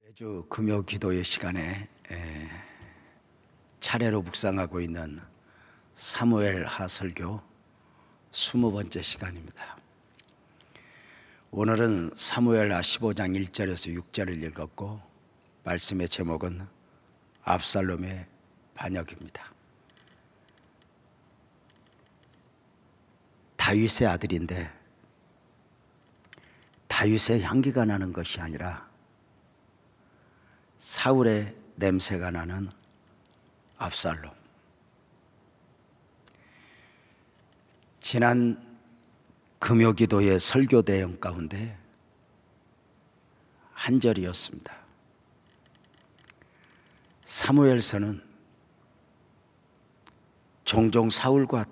매주 금요 기도의 시간에 차례로 묵상하고 있는 사무엘하 설교 20번째 시간입니다. 오늘은 사무엘하 15장 1절에서 6절을 읽었고, 말씀의 제목은 압살롬의 반역입니다. 다윗의 아들인데 다윗의 향기가 나는 것이 아니라 사울의 냄새가 나는 압살롬. 지난 금요기도의 설교 대응 가운데 한 절이었습니다. 사무엘서는 종종 사울과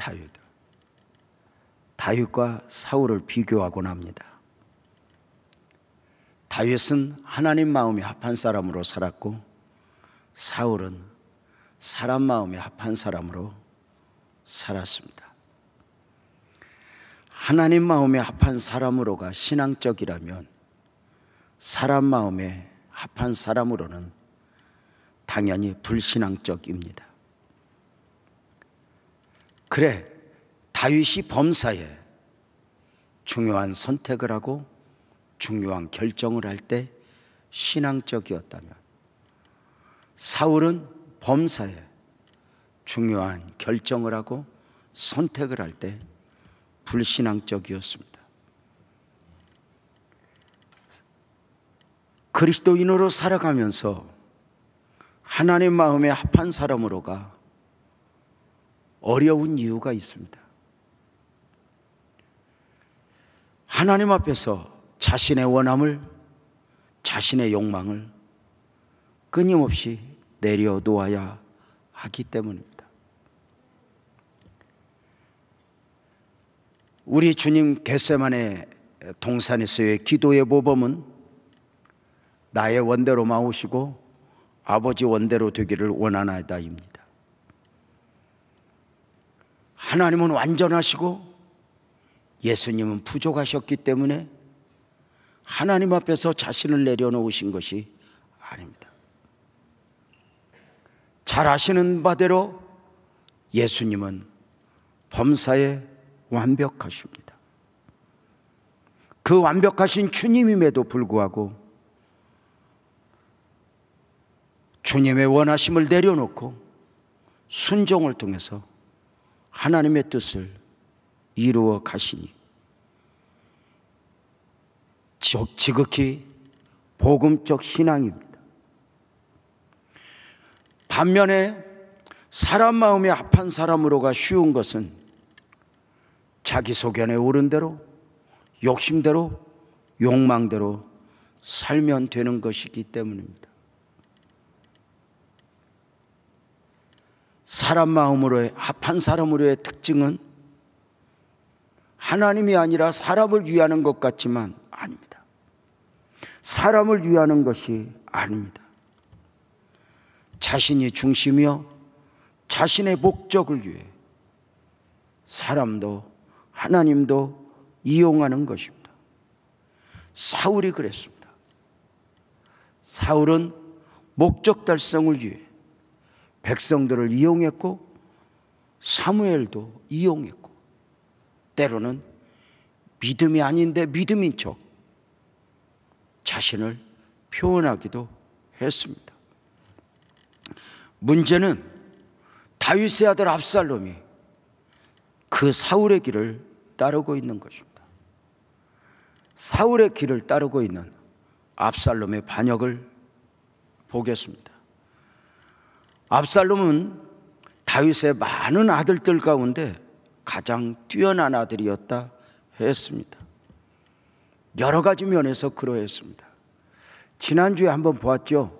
다윗과 사울을 비교하곤 합니다. 다윗은 하나님 마음에 합한 사람으로 살았고, 사울은 사람 마음에 합한 사람으로 살았습니다. 하나님 마음에 합한 사람으로가 신앙적이라면, 사람 마음에 합한 사람으로는 당연히 불신앙적입니다. 그래, 다윗이 범사에 중요한 선택을 하고 중요한 결정을 할 때 신앙적이었다면, 사울은 범사에 중요한 결정을 하고 선택을 할 때 불신앙적이었습니다. 그리스도인으로 살아가면서 하나님 마음에 합한 사람으로가 어려운 이유가 있습니다. 하나님 앞에서 자신의 원함을, 자신의 욕망을 끊임없이 내려놓아야 하기 때문입니다. 우리 주님 겟세마네 동산에서의 기도의 모범은 나의 원대로 마오시고 아버지 원대로 되기를 원하나이다입니다. 하나님은 완전하시고 예수님은 부족하셨기 때문에 하나님 앞에서 자신을 내려놓으신 것이 아닙니다. 잘 아시는 바대로 예수님은 범사에 완벽하십니다. 그 완벽하신 주님임에도 불구하고 주님의 원하심을 내려놓고 순종을 통해서 하나님의 뜻을 이루어 가시니 지극히 복음적 신앙입니다. 반면에 사람 마음에 합한 사람으로가 쉬운 것은 자기 소견에 오른 대로, 욕심대로, 욕망대로 살면 되는 것이기 때문입니다. 사람 마음으로 합한 사람으로의 특징은 하나님이 아니라 사람을 위하는 것 같지만 아닙니다. 사람을 위하는 것이 아닙니다. 자신이 중심이요 자신의 목적을 위해 사람도 하나님도 이용하는 것입니다. 사울이 그랬습니다. 사울은 목적 달성을 위해 백성들을 이용했고 사무엘도 이용했고, 때로는 믿음이 아닌데 믿음인 척 자신을 표현하기도 했습니다. 문제는 다윗의 아들 압살롬이 그 사울의 길을 따르고 있는 것입니다. 사울의 길을 따르고 있는 압살롬의 반역을 보겠습니다. 압살롬은 다윗의 많은 아들들 가운데 가장 뛰어난 아들이었다 했습니다. 여러 가지 면에서 그러했습니다. 지난주에 한번 보았죠.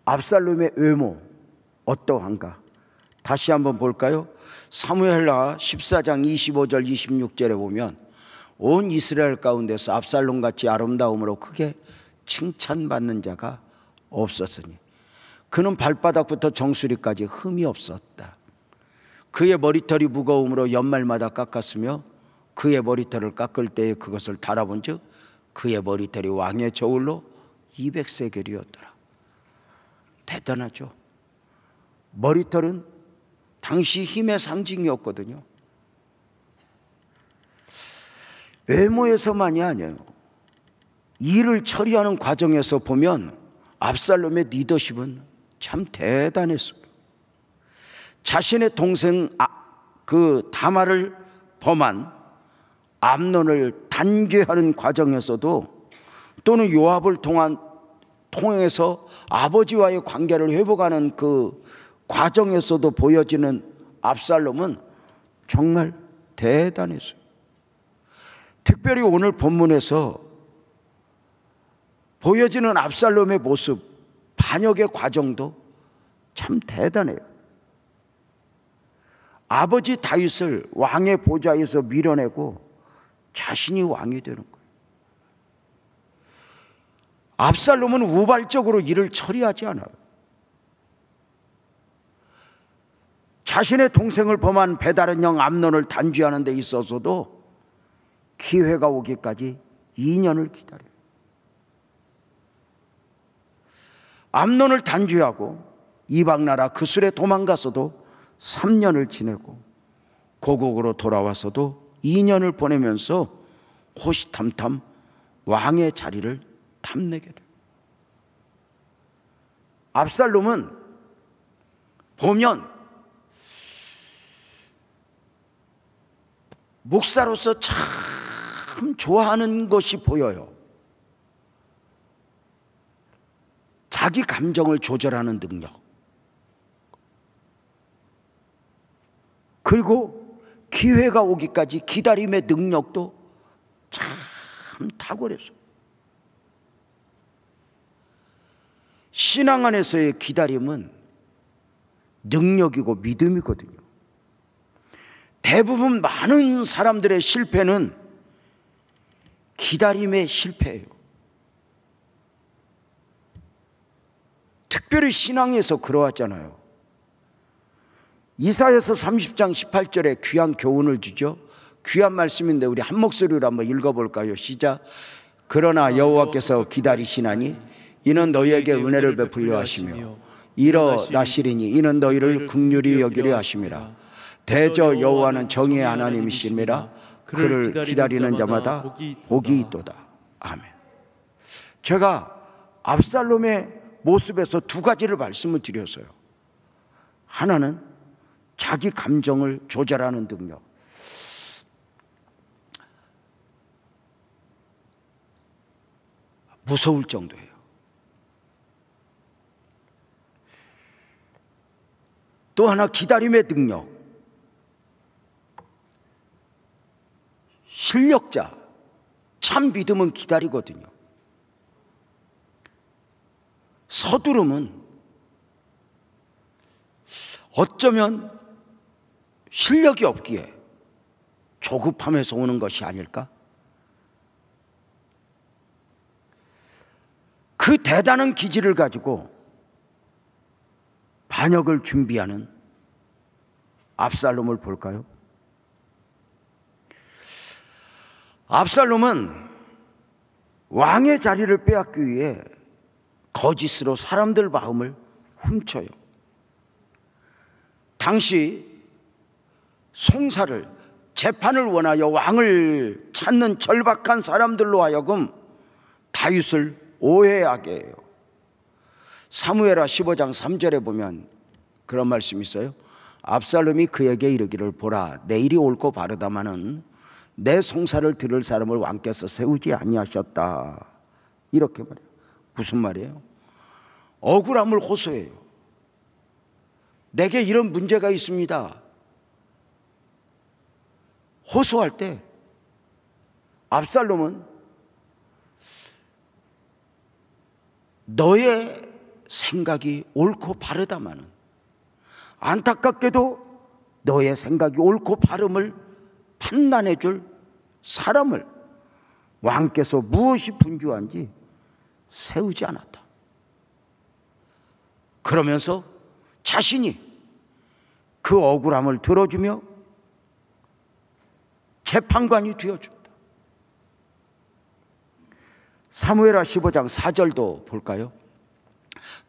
압살롬의 외모 어떠한가? 다시 한번 볼까요? 사무엘하 14장 25절 26절에 보면 온 이스라엘 가운데서 압살롬같이 아름다움으로 크게 칭찬받는 자가 없었으니 그는 발바닥부터 정수리까지 흠이 없었다. 그의 머리털이 무거움으로 연말마다 깎았으며 그의 머리털을 깎을 때에 그것을 달아본즉 그의 머리털이 왕의 저울로 200세겔이었더라. 대단하죠. 머리털은 당시 힘의 상징이었거든요. 외모에서만이 아니에요. 일을 처리하는 과정에서 보면 압살롬의 리더십은 참 대단했어요. 자신의 동생 다말을 범한 암논을 단죄하는 과정에서도, 또는 요압을 통해서 아버지와의 관계를 회복하는 그 과정에서도 보여지는 압살롬은 정말 대단했어요. 특별히 오늘 본문에서 보여지는 압살롬의 모습, 반역의 과정도 참 대단해요. 아버지 다윗을 왕의 보좌에서 밀어내고 자신이 왕이 되는 거예요. 압살롬은 우발적으로 일을 처리하지 않아요. 자신의 동생을 범한 배다른 형 암논을 단죄하는 데 있어서도 기회가 오기까지 2년을 기다려요. 암논을 단죄하고 이방나라 그술에 도망가서도 3년을 지내고, 고국으로 돌아와서도 2년을 보내면서 호시탐탐 왕의 자리를 탐내게 돼요. 압살롬은 보면 목사로서 참 좋아하는 것이 보여요. 자기 감정을 조절하는 능력, 그리고 기회가 오기까지 기다림의 능력도 참 탁월했어요. 신앙 안에서의 기다림은 능력이고 믿음이거든요. 대부분 많은 사람들의 실패는 기다림의 실패예요. 특별히 신앙에서 그러하잖아요. 이사야서 30장 18절에 귀한 교훈을 주죠. 귀한 말씀인데 우리 한 목소리로 한번 읽어볼까요? 시작. 그러나 여호와께서 기다리시나니 이는 너희에게 은혜를 베풀려 하시며 일어나시리니 이는 너희를 긍휼히 여기려 하심이라. 대저 여호와는 정의의 하나님이심이라. 그를 기다리는 자마다 복이 있도다. 아멘. 제가 압살롬의 모습에서 두 가지를 말씀을 드렸어요. 하나는 자기 감정을 조절하는 능력. 무서울 정도예요. 또 하나 기다림의 능력. 실력자, 참 믿음은 기다리거든요. 서두름은 어쩌면 실력이 없기에 조급함에서 오는 것이 아닐까? 그 대단한 기질을 가지고 반역을 준비하는 압살롬을 볼까요? 압살롬은 왕의 자리를 빼앗기 위해 거짓으로 사람들 마음을 훔쳐요. 당시 송사를, 재판을 원하여 왕을 찾는 절박한 사람들로 하여금 다윗을 오해하게 해요. 사무엘하 15장 3절에 보면 그런 말씀이 있어요. 압살롬이 그에게 이르기를, 보라, 내일이 옳고 바르다마는 내 송사를 들을 사람을 왕께서 세우지 아니하셨다. 이렇게 말해요. 무슨 말이에요? 억울함을 호소해요. 내게 이런 문제가 있습니다. 호소할 때 압살롬은 너의 생각이 옳고 바르다마는, 안타깝게도 너의 생각이 옳고 바름을 판단해 줄 사람을 왕께서 무엇이 분주한지 세우지 않았다. 그러면서 자신이 그 억울함을 들어주며 재판관이 되어줍니다. 사무엘하 15장 4절도 볼까요?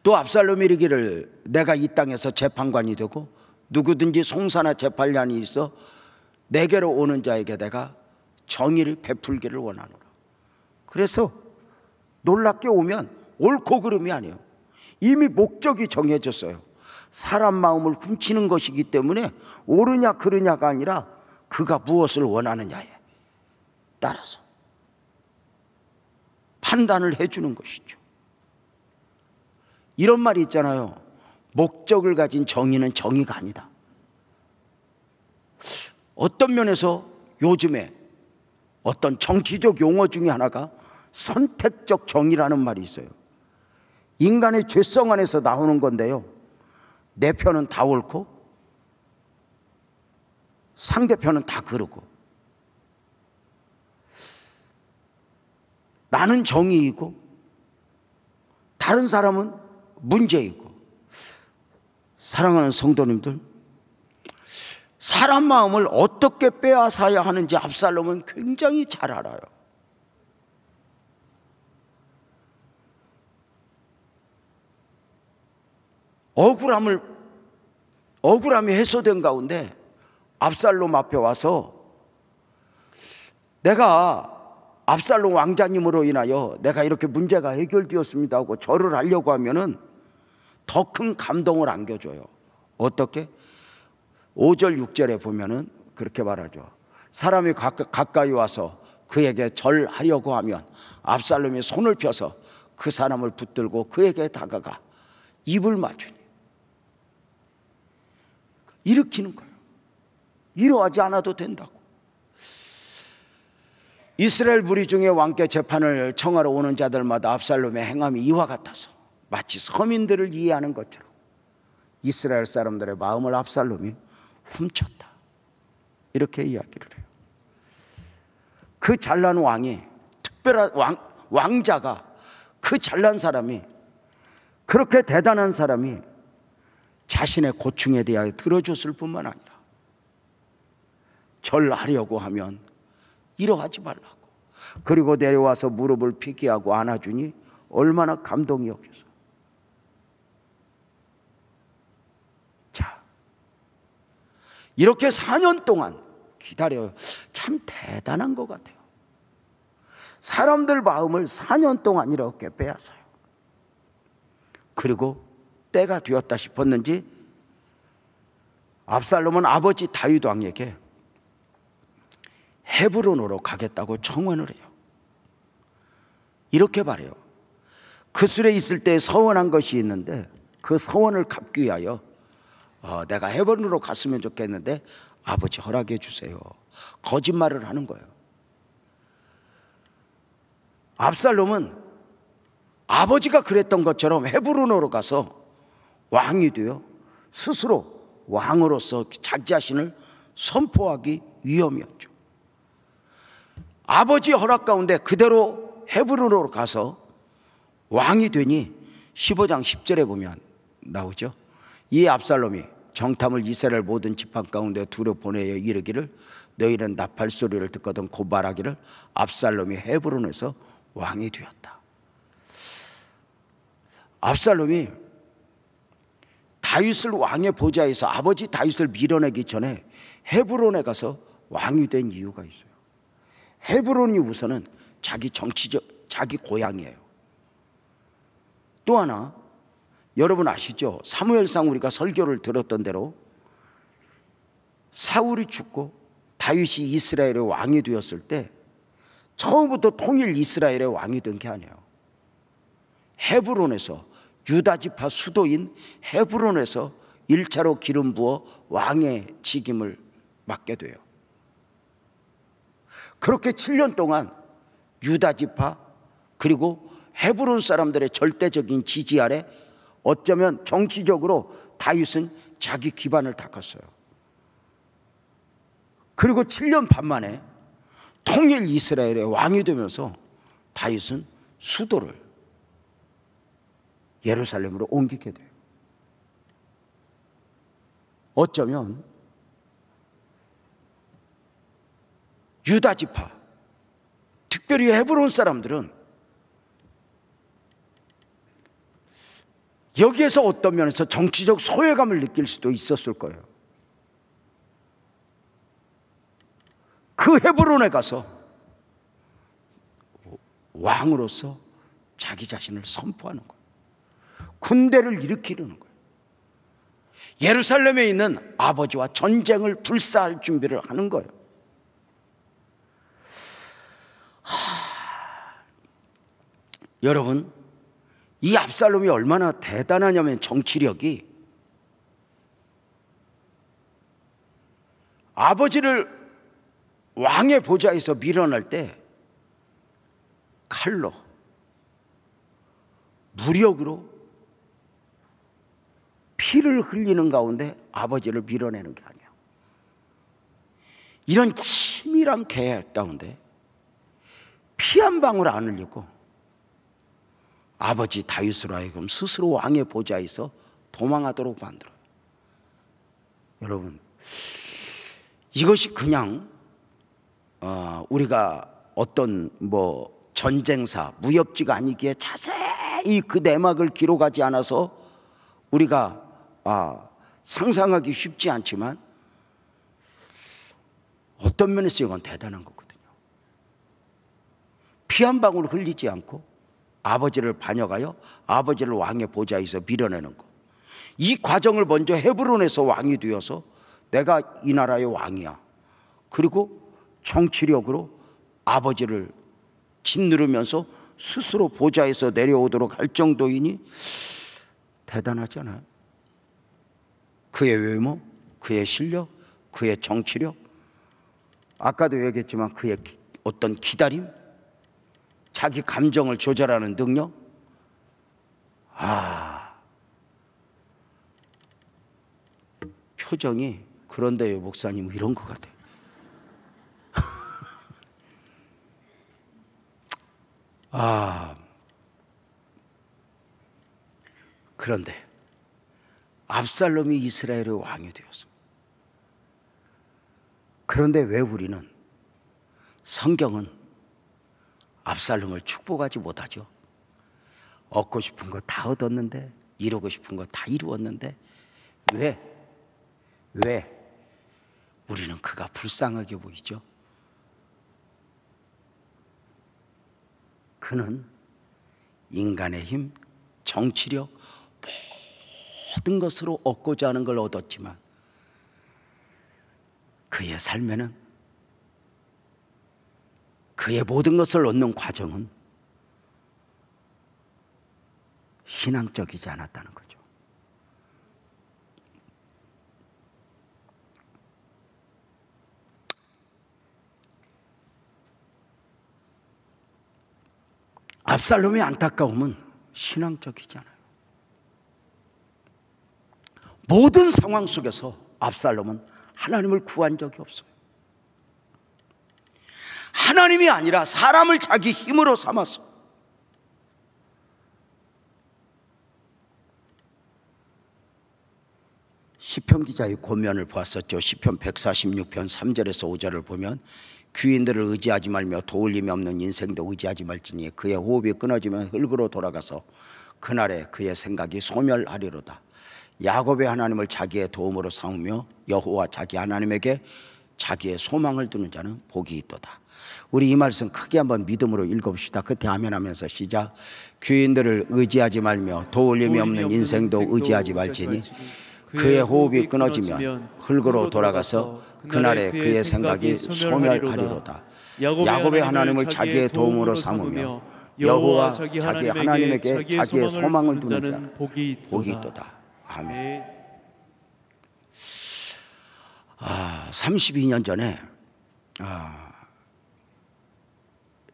또 압살롬이 이르기를 내가 이 땅에서 재판관이 되고 누구든지 송사나 재판관이 있어 내게로 오는 자에게 내가 정의를 베풀기를 원하노라. 그래서 놀랍게 오면 옳고 그름이 아니에요. 이미 목적이 정해졌어요. 사람 마음을 훔치는 것이기 때문에 옳으냐 그르냐가 아니라 그가 무엇을 원하느냐에 따라서 판단을 해주는 것이죠. 이런 말이 있잖아요. 목적을 가진 정의는 정의가 아니다. 어떤 면에서 요즘에 어떤 정치적 용어 중에 하나가 선택적 정의라는 말이 있어요. 인간의 죄성 안에서 나오는 건데요, 내 편은 다 옳고 상대편은 다 그르고 나는 정의이고 다른 사람은 문제이고. 사랑하는 성도님들, 사람 마음을 어떻게 빼앗아야 하는지 압살롬은 굉장히 잘 알아요. 억울함이 해소된 가운데 압살롬 앞에 와서 내가 압살롬 왕자님으로 인하여 내가 이렇게 문제가 해결되었습니다 하고 절을 하려고 하면은 더 큰 감동을 안겨줘요. 어떻게? 5절 6절에 보면은 그렇게 말하죠. 사람이 가까이 와서 그에게 절하려고 하면 압살롬이 손을 펴서 그 사람을 붙들고 그에게 다가가 입을 맞추니 일으키는 거예요. 이러하지 않아도 된다고. 이스라엘 무리 중에 왕께 재판을 청하러 오는 자들마다 압살롬의 행함이 이와 같아서 마치 서민들을 이해하는 것처럼 이스라엘 사람들의 마음을 압살롬이 훔쳤다, 이렇게 이야기를 해요. 그 잘난 왕이, 특별한 왕자가, 그 잘난 사람이, 그렇게 대단한 사람이 자신의 고충에 대하여 들어줬을 뿐만 아니라 절하려고 하면 이러하지 말라고, 그리고 내려와서 무릎을 피기하고 안아주니 얼마나 감동이었겠어. 자, 이렇게 4년 동안 기다려요. 참 대단한 것 같아요. 사람들 마음을 4년 동안 이렇게 빼앗아요. 그리고 때가 되었다 싶었는지 압살롬은 아버지 다윗 왕에게 헤브론으로 가겠다고 청원을 해요. 이렇게 말해요. 그 술에 있을 때 서원한 것이 있는데 그 서원을 갚기 위하여 내가 헤브론으로 갔으면 좋겠는데 아버지 허락해 주세요. 거짓말을 하는 거예요. 압살롬은 아버지가 그랬던 것처럼 헤브론으로 가서 왕이 되어 스스로 왕으로서 자기 자신을 선포하기 위험이었죠. 아버지의 허락 가운데 그대로 헤브론으로 가서 왕이 되니 15장 10절에 보면 나오죠. 이 압살롬이 정탐을 이스라엘 모든 지파 가운데 두루 보내어 이르기를 너희는 나팔 소리를 듣거든 곧 말하기를 압살롬이 헤브론에서 왕이 되었다. 압살롬이 다윗을 왕의 보좌에서 아버지 다윗을 밀어내기 전에 헤브론에 가서 왕이 된 이유가 있어요. 헤브론이 우선은 자기 정치적 자기 고향이에요. 또 하나, 여러분 아시죠? 사무엘상 우리가 설교를 들었던 대로 사울이 죽고 다윗이 이스라엘의 왕이 되었을 때 처음부터 통일 이스라엘의 왕이 된 게 아니에요. 헤브론에서, 유다 지파 수도인 헤브론에서 1차로 기름 부어 왕의 직임을 맡게 돼요. 그렇게 7년 동안 유다 지파 그리고 헤브론 사람들의 절대적인 지지 아래 어쩌면 정치적으로 다윗은 자기 기반을 닦았어요. 그리고 7년 반 만에 통일 이스라엘의 왕이 되면서 다윗은 수도를 예루살렘으로 옮기게 돼요. 어쩌면 유다 지파, 특별히 헤브론 사람들은 여기에서 어떤 면에서 정치적 소외감을 느낄 수도 있었을 거예요. 그 헤브론에 가서 왕으로서 자기 자신을 선포하는 거예요. 군대를 일으키려는 거예요. 예루살렘에 있는 아버지와 전쟁을 불사할 준비를 하는 거예요. 여러분, 이 압살롬이 얼마나 대단하냐면 정치력이 아버지를 왕의 보좌에서 밀어낼 때 칼로, 무력으로 피를 흘리는 가운데 아버지를 밀어내는 게 아니야. 이런 치밀한 계획 가운데 피 한 방울 안 흘리고 아버지 다윗으로 하여금 스스로 왕의 보좌에서 도망하도록 만들어요. 여러분, 이것이 그냥 우리가 어떤 전쟁사, 무협지가 아니기에 자세히 그 내막을 기록하지 않아서 우리가 상상하기 쉽지 않지만 어떤 면에서 이건 대단한 거거든요. 피 한 방울 흘리지 않고 아버지를 반역하여 아버지를 왕의 보좌에서 밀어내는 것, 이 과정을 먼저 헤브론에서 왕이 되어서 내가 이 나라의 왕이야, 그리고 정치력으로 아버지를 짓누르면서 스스로 보좌에서 내려오도록 할 정도이니 대단하잖아요. 그의 외모, 그의 실력, 그의 정치력, 아까도 얘기했지만 그의 어떤 기다림, 자기 감정을 조절하는 능력. 표정이, 그런데요 목사님 이런 것 같아요. 그런데 압살롬이 이스라엘의 왕이 되었습니다. 그런데 왜 우리는, 성경은 압살롬을 축복하지 못하죠? 얻고 싶은 거 다 얻었는데, 이루고 싶은 거 다 이루었는데 왜 우리는 그가 불쌍하게 보이죠? 그는 인간의 힘, 정치력, 모든 것으로 얻고자 하는 걸 얻었지만 그의 삶에는, 그의 모든 것을 얻는 과정은 신앙적이지 않았다는 거죠. 압살롬의 안타까움은 신앙적이지 않아요. 모든 상황 속에서 압살롬은 하나님을 구한 적이 없어요. 하나님이 아니라 사람을 자기 힘으로 삼았어. 시편 기자의 권면을 보았었죠. 시편 146편 3절에서 5절을 보면, 귀인들을 의지하지 말며 도울림이 없는 인생도 의지하지 말지니 그의 호흡이 끊어지면 흙으로 돌아가서 그날에 그의 생각이 소멸하리로다. 야곱의 하나님을 자기의 도움으로 삼으며 여호와 자기 하나님에게 자기의 소망을 두는 자는 복이 있도다. 우리 이 말씀 크게 한번 믿음으로 읽어봅시다. 끝에 아멘 하면서 시작. 귀인들을 의지하지 말며 도울림이 없는 인생도 의지하지 말지니 그의 호흡이 끊어지면 흙으로 돌아가서 그날에 그의 생각이 소멸하리로다. 야곱의 하나님을 자기의 도움으로 삼으며 여호와 자기 하나님에게 자기의 소망을 두는 자는 복이 있도다. 아멘. 32년 전에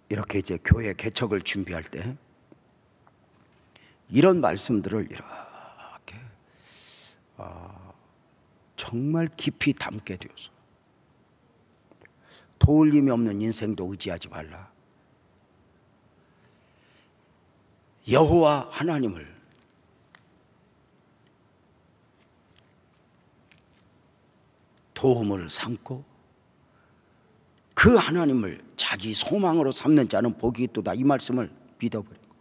이렇게 이제 교회 개척을 준비할 때 이런 말씀들을 이렇게 정말 깊이 담게 되어서, 도울림이 없는 인생도 의지하지 말라. 여호와 하나님을 도움을 삼고 그 하나님을 자기 소망으로 삼는 자는 복이 있도다. 이 말씀을 믿어버린 거예요.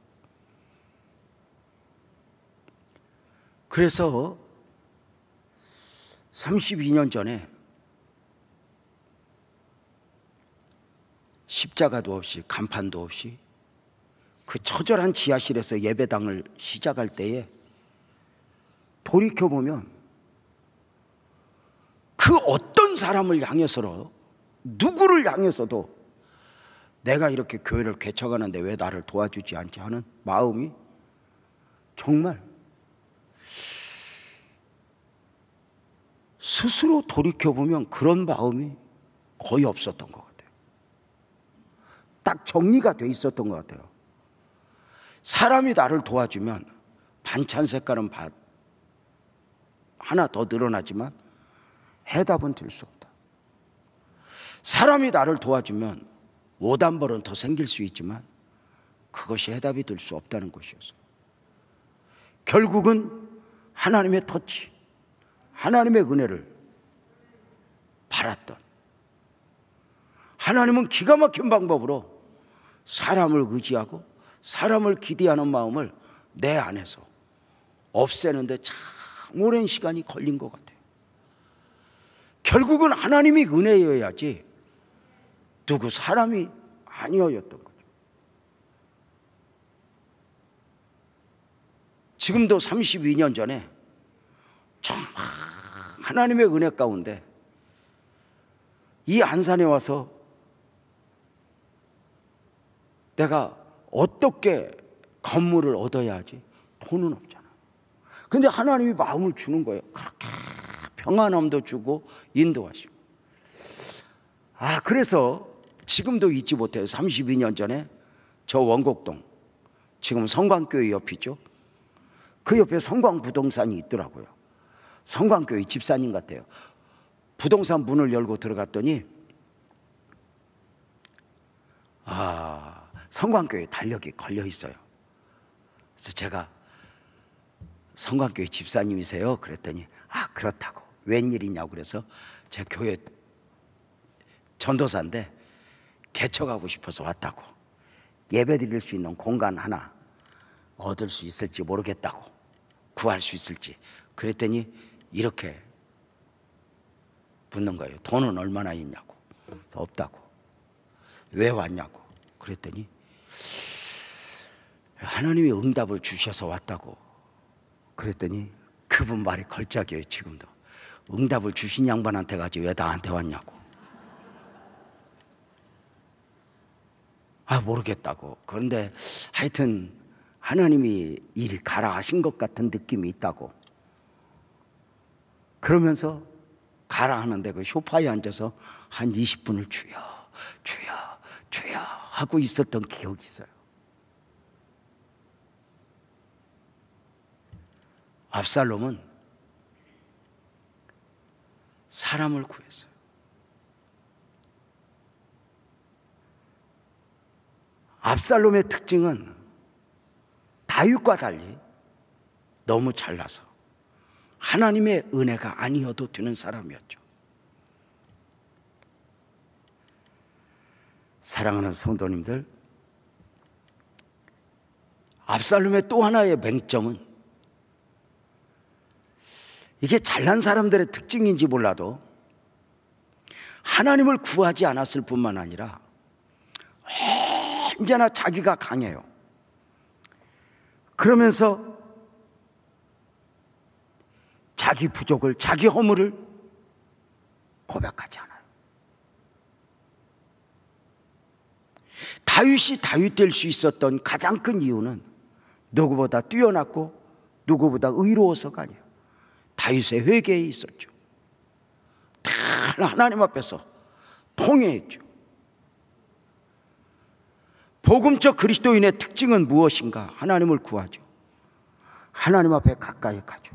그래서 32년 전에 십자가도 없이 간판도 없이 그 처절한 지하실에서 예배당을 시작할 때에 돌이켜보면 그 어떤 사람을 향해서로 누구를 향해서도 내가 이렇게 교회를 개척하는데 왜 나를 도와주지 않지 하는 마음이 정말 스스로 돌이켜보면 그런 마음이 거의 없었던 것 같아요. 딱 정리가 돼 있었던 것 같아요. 사람이 나를 도와주면 반찬 색깔은 하나 더 늘어나지만 해답은 될 수 없다. 사람이 나를 도와주면 오단벌은 더 생길 수 있지만 그것이 해답이 될 수 없다는 것이었어요. 결국은 하나님의 터치, 하나님의 은혜를 바랐던, 하나님은 기가 막힌 방법으로 사람을 의지하고 사람을 기대하는 마음을 내 안에서 없애는데 참 오랜 시간이 걸린 것 같아요. 결국은 하나님이 은혜여야지 누구 사람이 아니었던 거죠. 지금도 32년 전에 정말 하나님의 은혜 가운데 이 안산에 와서 내가 어떻게 건물을 얻어야 하지? 돈은 없잖아. 근데 하나님이 마음을 주는 거예요. 그렇게 평안함도 주고 인도하시고. 그래서 지금도 잊지 못해요. 32년 전에 저 원곡동, 지금 성광교회 옆이죠. 그 옆에 성광부동산이 있더라고요. 성광교회 집사님 같아요. 부동산 문을 열고 들어갔더니 성광교회 달력이 걸려 있어요. 그래서 제가 성광교회 집사님이세요? 그랬더니 그렇다고. 웬일이냐고. 그래서 제 교회 전도사인데 개척하고 싶어서 왔다고. 예배 드릴 수 있는 공간 하나 얻을 수 있을지 모르겠다고, 구할 수 있을지. 그랬더니 이렇게 묻는 거예요. 돈은 얼마나 있냐고. 없다고. 왜 왔냐고. 그랬더니 하나님이 응답을 주셔서 왔다고. 그랬더니 그분 말이 걸작이에요. 지금도 응답을 주신 양반한테 가지 왜 나한테 왔냐고. 모르겠다고. 그런데 하여튼 하나님이 일 가라 하신 것 같은 느낌이 있다고. 그러면서 가라 하는데 그 소파에 앉아서 한 20분을 주여 주여 주여 하고 있었던 기억이 있어요. 압살롬은 사람을 구했어요. 압살롬의 특징은 다윗과 달리 너무 잘나서 하나님의 은혜가 아니어도 되는 사람이었죠. 사랑하는 성도님들, 압살롬의 또 하나의 맹점은, 이게 잘난 사람들의 특징인지 몰라도 하나님을 구하지 않았을 뿐만 아니라 언제나 자기가 강해요. 그러면서 자기 부족을, 자기 허물을 고백하지 않아요. 다윗이 다윗 될 수 있었던 가장 큰 이유는 누구보다 뛰어났고 누구보다 의로워서가 아니에요. 다윗의 회개에 있었죠. 다 하나님 앞에서 통회했죠. 복음적 그리스도인의 특징은 무엇인가? 하나님을 구하죠. 하나님 앞에 가까이 가죠.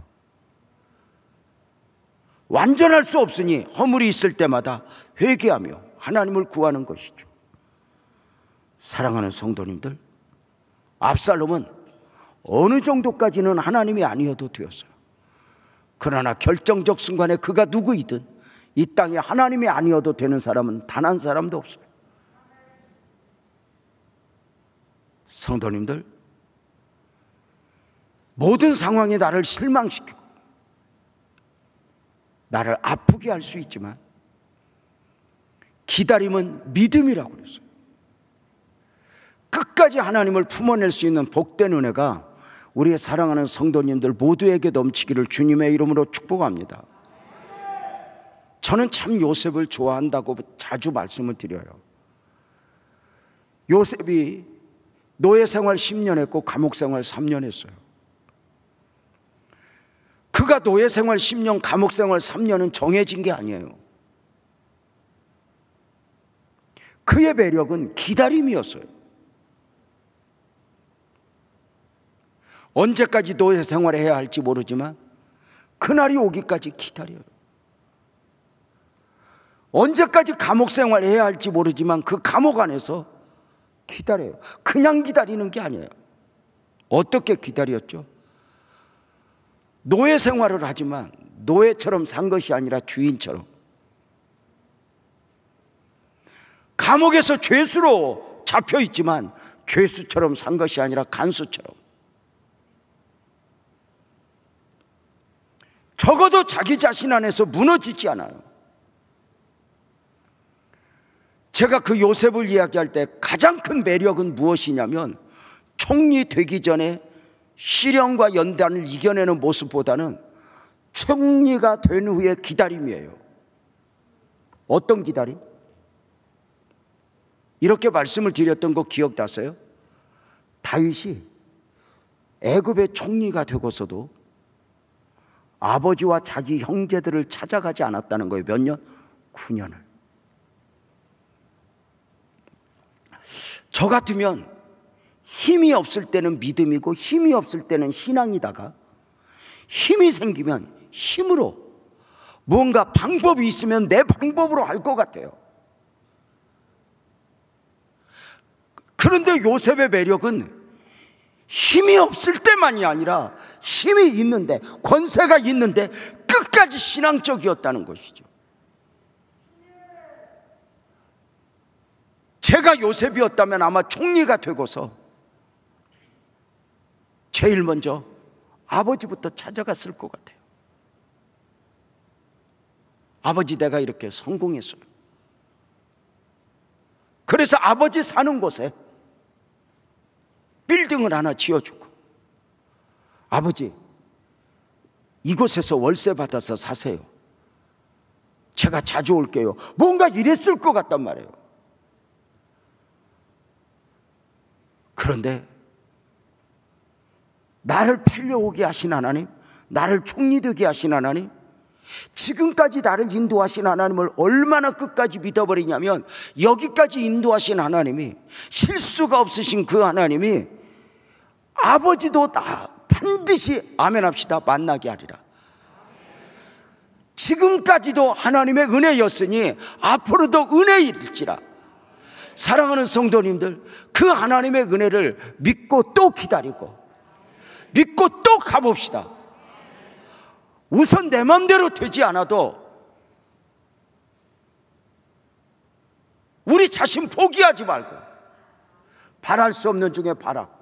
완전할 수 없으니 허물이 있을 때마다 회개하며 하나님을 구하는 것이죠. 사랑하는 성도님들, 압살롬은 어느 정도까지는 하나님이 아니어도 되었어요. 그러나 결정적 순간에 그가 누구이든 이 땅에 하나님이 아니어도 되는 사람은 단 한 사람도 없어요. 성도님들, 모든 상황이 나를 실망시키고 나를 아프게 할 수 있지만 기다림은 믿음이라고 그랬어요. 끝까지 하나님을 품어낼 수 있는 복된 은혜가 우리의 사랑하는 성도님들 모두에게 넘치기를 주님의 이름으로 축복합니다. 저는 참 요셉을 좋아한다고 자주 말씀을 드려요. 요셉이 노예 생활 10년 했고 감옥 생활 3년 했어요. 그가 노예 생활 10년, 감옥 생활 3년은 정해진 게 아니에요. 그의 매력은 기다림이었어요. 언제까지 노예 생활을 해야 할지 모르지만 그날이 오기까지 기다려요. 언제까지 감옥 생활을 해야 할지 모르지만 그 감옥 안에서 기다려요. 그냥 기다리는 게 아니에요. 어떻게 기다렸죠? 노예 생활을 하지만 노예처럼 산 것이 아니라 주인처럼, 감옥에서 죄수로 잡혀 있지만 죄수처럼 산 것이 아니라 간수처럼, 적어도 자기 자신 안에서 무너지지 않아요. 제가 그 요셉을 이야기할 때 가장 큰 매력은 무엇이냐면 총리 되기 전에 시련과 연단을 이겨내는 모습보다는 총리가 된 후의 기다림이에요. 어떤 기다림? 이렇게 말씀을 드렸던 거 기억나세요? 다윗이 애굽의 총리가 되고서도 아버지와 자기 형제들을 찾아가지 않았다는 거예요. 몇 년? 9년을. 저 같으면 힘이 없을 때는 믿음이고 힘이 없을 때는 신앙이다가 힘이 생기면 힘으로, 무언가 방법이 있으면 내 방법으로 할 것 같아요. 그런데 요셉의 매력은 힘이 없을 때만이 아니라 힘이 있는데, 권세가 있는데 끝까지 신앙적이었다는 것이죠. 제가 요셉이었다면 아마 총리가 되고서 제일 먼저 아버지부터 찾아갔을 것 같아요. 아버지, 내가 이렇게 성공했어요. 그래서 아버지 사는 곳에 빌딩을 하나 지어주고, 아버지, 이곳에서 월세 받아서 사세요. 제가 자주 올게요. 뭔가 이랬을 것 같단 말이에요. 그런데 나를 팔려오게 하신 하나님, 나를 총리 되게 하신 하나님, 지금까지 나를 인도하신 하나님을 얼마나 끝까지 믿어버리냐면, 여기까지 인도하신 하나님이, 실수가 없으신 그 하나님이 아버지도 나 반드시 아멘 합시다 만나게 하리라. 지금까지도 하나님의 은혜였으니 앞으로도 은혜일지라. 사랑하는 성도님들, 그 하나님의 은혜를 믿고 또 기다리고 믿고 또 가봅시다. 우선 내 맘대로 되지 않아도 우리 자신 포기하지 말고 바랄 수 없는 중에 바라고,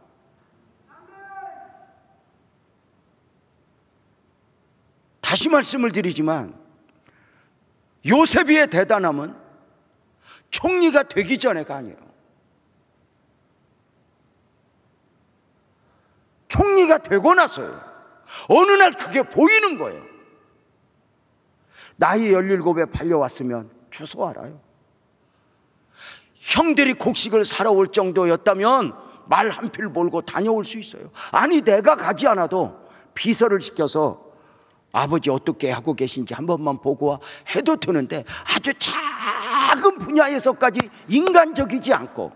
다시 말씀을 드리지만 요셉의 대단함은 총리가 되기 전에가 아니에요. 총리가 되고 나서요. 어느 날 그게 보이는 거예요. 나이 17에 팔려왔으면 주소 알아요. 형들이 곡식을 사러 올 정도였다면 말 한 필 몰고 다녀올 수 있어요. 아니, 내가 가지 않아도 비서를 시켜서 아버지 어떻게 하고 계신지 한 번만 보고 와 해도 되는데, 아주 작은 분야에서까지 인간적이지 않고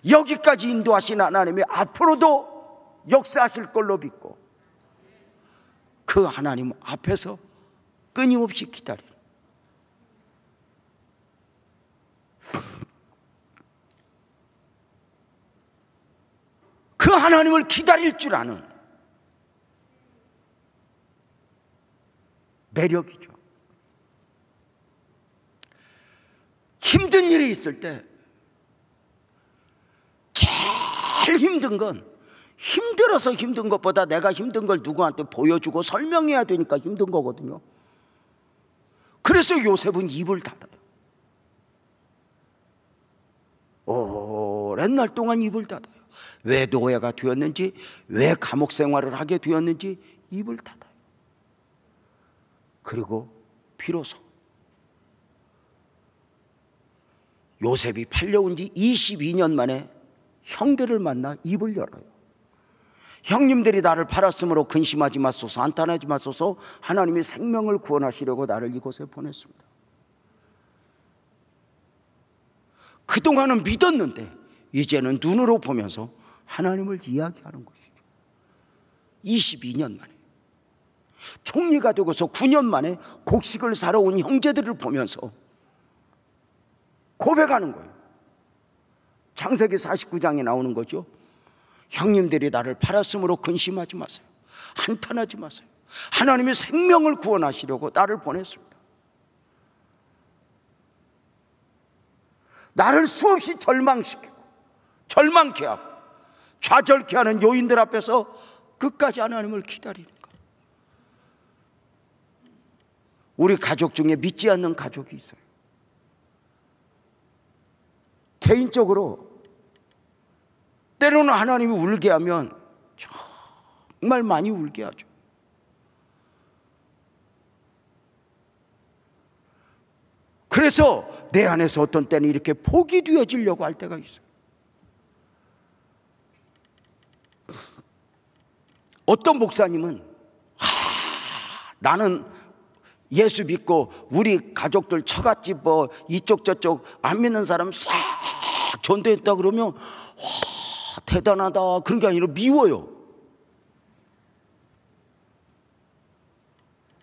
여기까지 인도하신 하나님이 앞으로도 역사하실 걸로 믿고 그 하나님 앞에서 끊임없이 기다리는, 그 하나님을 기다릴 줄 아는 매력이죠. 힘든 일이 있을 때 제일 힘든 건 힘들어서 힘든 것보다 내가 힘든 걸 누구한테 보여주고 설명해야 되니까 힘든 거거든요. 그래서 요셉은 입을 닫아요. 오랜 날 동안 입을 닫아요. 왜 노예가 되었는지, 왜 감옥 생활을 하게 되었는지 입을 닫아요. 그리고 비로소 요셉이 팔려온 지 22년 만에 형들을 만나 입을 열어요. 형님들이 나를 팔았으므로 근심하지 마소서, 한탄하지 마소서. 하나님이 생명을 구원하시려고 나를 이곳에 보냈습니다. 그동안은 믿었는데 이제는 눈으로 보면서 하나님을 이야기하는 것이죠. 22년 만에 총리가 되고서 9년 만에 곡식을 사러 온 형제들을 보면서 고백하는 거예요. 창세기 49장에 나오는 거죠. 형님들이 나를 팔았으므로 근심하지 마세요, 한탄하지 마세요. 하나님의 생명을 구원하시려고 나를 보냈습니다. 나를 수없이 절망시키고 절망케 하고 좌절케 하는 요인들 앞에서 끝까지 하나님을 기다리는 것. 우리 가족 중에 믿지 않는 가족이 있어요. 개인적으로 때로는 하나님이 울게 하면 정말 많이 울게 하죠. 그래서 내 안에서 어떤 때는 이렇게 폭이 되어지려고 할 때가 있어요. 어떤 목사님은 나는 예수 믿고 우리 가족들 처갓집 뭐 이쪽 저쪽 안 믿는 사람 싹 전도했다 그러면 와 대단하다 그런 게 아니라 미워요.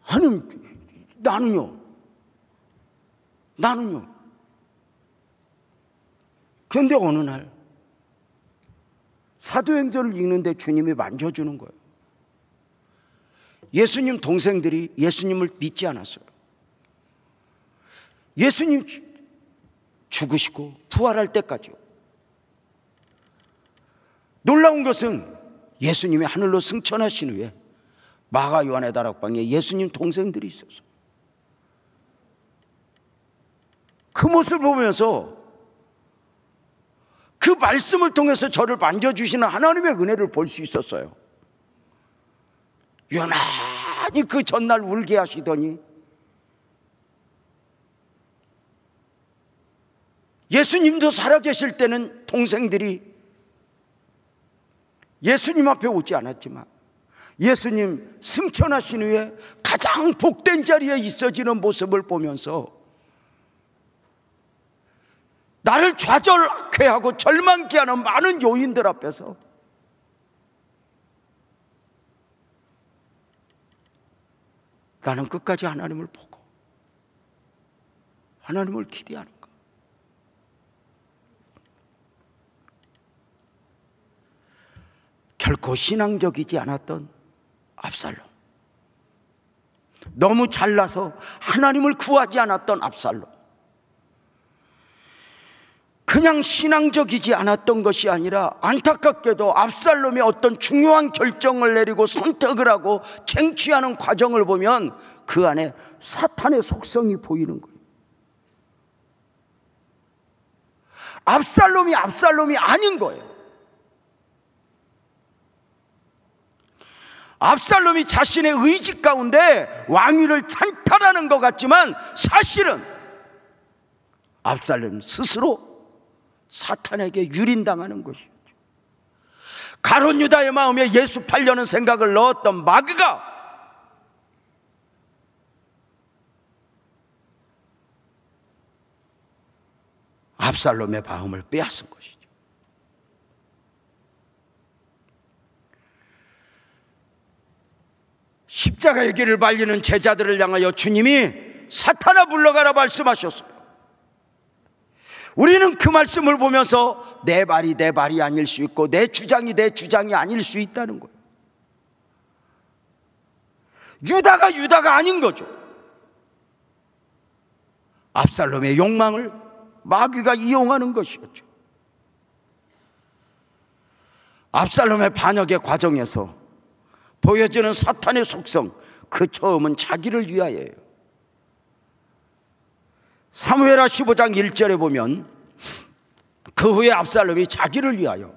아니 나는요. 그런데 어느 날 사도행전을 읽는데 주님이 만져주는 거예요. 예수님 동생들이 예수님을 믿지 않았어요. 예수님 죽으시고 부활할 때까지요. 놀라운 것은 예수님이 하늘로 승천하신 후에 마가 요한의 다락방에 예수님 동생들이 있어서 그 모습을 보면서 그 말씀을 통해서 저를 만져주시는 하나님의 은혜를 볼 수 있었어요. 유난히 그 전날 울게 하시더니 예수님도 살아계실 때는 동생들이 예수님 앞에 오지 않았지만 예수님 승천하신 후에 가장 복된 자리에 있어지는 모습을 보면서 나를 좌절케 하고 절망케 하는 많은 요인들 앞에서 나는 끝까지 하나님을 보고 하나님을 기대하는 것. 결코 신앙적이지 않았던 압살롬, 너무 잘나서 하나님을 구하지 않았던 압살롬, 그냥 신앙적이지 않았던 것이 아니라 안타깝게도 압살롬이 어떤 중요한 결정을 내리고 선택을 하고 쟁취하는 과정을 보면 그 안에 사탄의 속성이 보이는 거예요. 압살롬이 아닌 거예요. 압살롬이 자신의 의지 가운데 왕위를 찬탈하는 것 같지만 사실은 압살롬 스스로 사탄에게 유린당하는 것이었죠. 가룟 유다의 마음에 예수 팔려는 생각을 넣었던 마귀가 압살롬의 마음을 빼앗은 것이죠. 십자가의 길을 말리는 제자들을 향하여 주님이 사탄아 물러가라 말씀하셨어요. 우리는 그 말씀을 보면서 내 말이 내 말이 아닐 수 있고 내 주장이 내 주장이 아닐 수 있다는 거예요. 유다가 아닌 거죠. 압살롬의 욕망을 마귀가 이용하는 것이었죠. 압살롬의 반역의 과정에서 보여지는 사탄의 속성, 그 처음은 자기를 위하여예요. 사무엘하 15장 1절에 보면 그 후에 압살롬이 자기를 위하여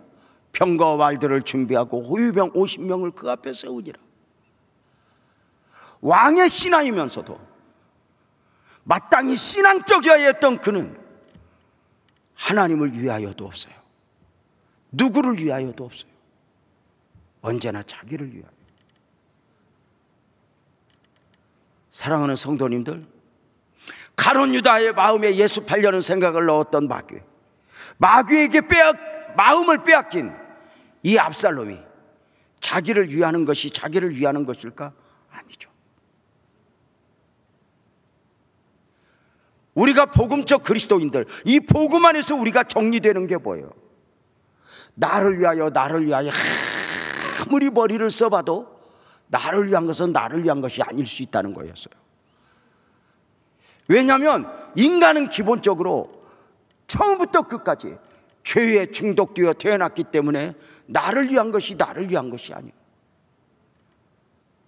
병과 말들을 준비하고 호위병 50명을 그 앞에 세우니라. 왕의 신하이면서도 마땅히 신앙적이어야 했던 그는 하나님을 위하여도 없어요. 누구를 위하여도 없어요. 언제나 자기를 위하여. 사랑하는 성도님들, 가룟 유다의 마음에 예수 팔려는 생각을 넣었던 마귀에게 마음을 빼앗긴 이 압살롬이 자기를 위하는 것이 자기를 위하는 것일까? 아니죠. 우리가 복음적 그리스도인들, 이 복음 안에서 우리가 정리되는 게 뭐예요? 나를 위하여 아무리 머리를 써봐도 나를 위한 것은 나를 위한 것이 아닐 수 있다는 거였어요. 왜냐하면 인간은 기본적으로 처음부터 끝까지 죄에 중독되어 태어났기 때문에 나를 위한 것이 아니에요.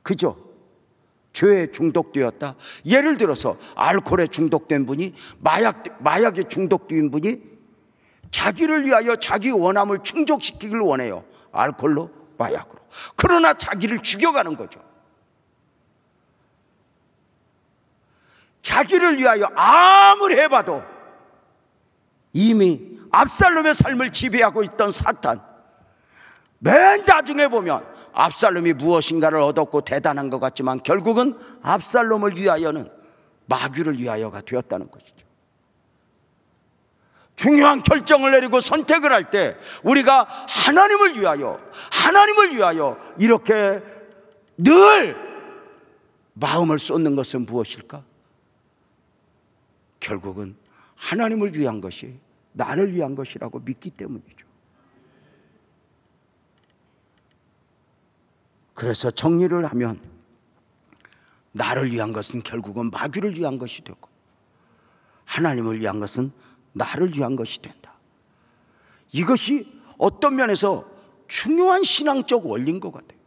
그죠? 죄에 중독되었다. 예를 들어서 알코올에 중독된 분이, 마약에 중독된 분이 자기를 위하여 자기 원함을 충족시키길 원해요. 알코올로, 마약으로. 그러나 자기를 죽여가는 거죠. 자기를 위하여 아무리 해봐도 이미 압살롬의 삶을 지배하고 있던 사탄, 맨 나중에 보면 압살롬이 무엇인가를 얻었고 대단한 것 같지만 결국은 압살롬을 위하여는 마귀를 위하여가 되었다는 것이죠. 중요한 결정을 내리고 선택을 할 때 우리가 하나님을 위하여 이렇게 늘 마음을 쏟는 것은 무엇일까? 결국은 하나님을 위한 것이 나를 위한 것이라고 믿기 때문이죠. 그래서 정리를 하면 나를 위한 것은 결국은 마귀를 위한 것이 되고 하나님을 위한 것은 나를 위한 것이 된다. 이것이 어떤 면에서 중요한 신앙적 원리인 것 같아요.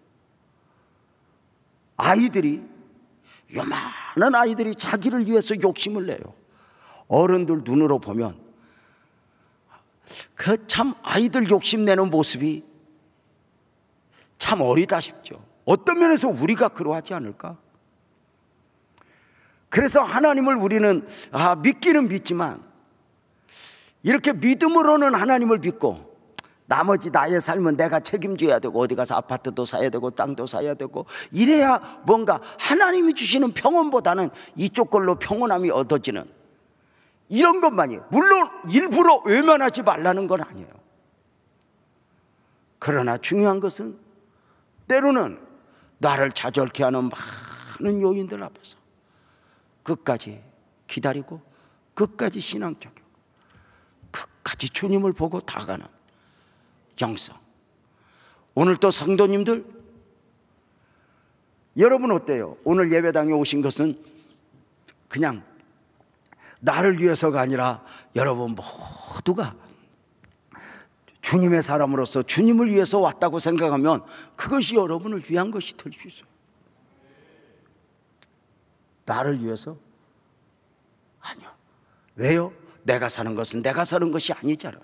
요만한 아이들이 자기를 위해서 욕심을 내요. 어른들 눈으로 보면 그 참 아이들 욕심내는 모습이 참 어리다 싶죠. 어떤 면에서 우리가 그러하지 않을까? 그래서 하나님을 우리는 믿기는 믿지만 이렇게 믿음으로는 하나님을 믿고 나머지 나의 삶은 내가 책임져야 되고 어디 가서 아파트도 사야 되고 땅도 사야 되고 이래야 뭔가 하나님이 주시는 평온보다는 이쪽 걸로 평온함이 얻어지는 이런 것만이, 물론 일부러 외면하지 말라는 건 아니에요. 그러나 중요한 것은 때로는 나를 좌절케 하는 많은 요인들 앞에서 끝까지 기다리고 끝까지 신앙적이고 끝까지 주님을 보고 다가가는 영성. 오늘 또 성도님들, 여러분 어때요? 오늘 예배당에 오신 것은 그냥 나를 위해서가 아니라 여러분 모두가 주님의 사람으로서 주님을 위해서 왔다고 생각하면 그것이 여러분을 위한 것이 될 수 있어요. 나를 위해서? 아니요. 왜요? 내가 사는 것은 내가 사는 것이 아니잖아.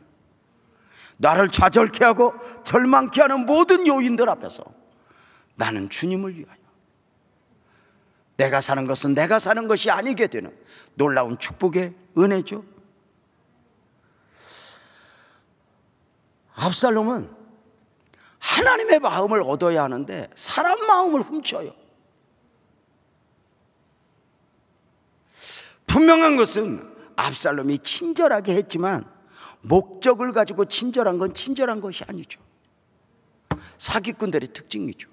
나를 좌절케 하고 절망케 하는 모든 요인들 앞에서 나는 주님을 위하여, 내가 사는 것은 내가 사는 것이 아니게 되는 놀라운 축복의 은혜죠. 압살롬은 하나님의 마음을 얻어야 하는데 사람 마음을 훔쳐요. 분명한 것은 압살롬이 친절하게 했지만 목적을 가지고 친절한 건 친절한 것이 아니죠. 사기꾼들의 특징이죠.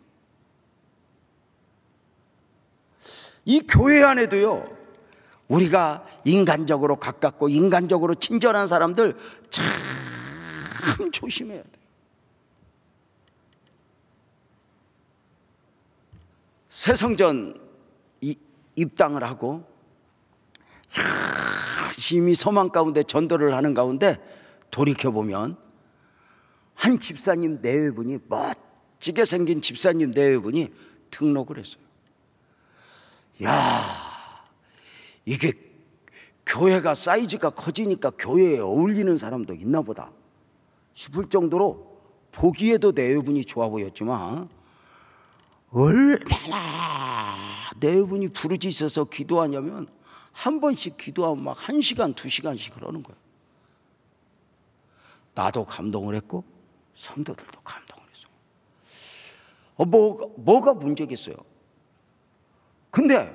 이 교회 안에도요, 우리가 인간적으로 가깝고 인간적으로 친절한 사람들 참 조심해야 돼요. 새성전 입당을 하고 열심히 소망 가운데 전도를 하는 가운데 돌이켜보면 한 집사님 내외분이, 멋지게 생긴 집사님 내외분이 등록을 했어요. 야, 이게 교회가 사이즈가 커지니까 교회에 어울리는 사람도 있나 보다 싶을 정도로 보기에도 내외분이 좋아 보였지만, 얼마나 내외분이 부르짖어서 기도하냐면 한 번씩 기도하면 막 1시간, 2시간씩 그러는 거예요. 나도 감동을 했고 성도들도 감동을 했어요. 뭐가 문제겠어요? 근데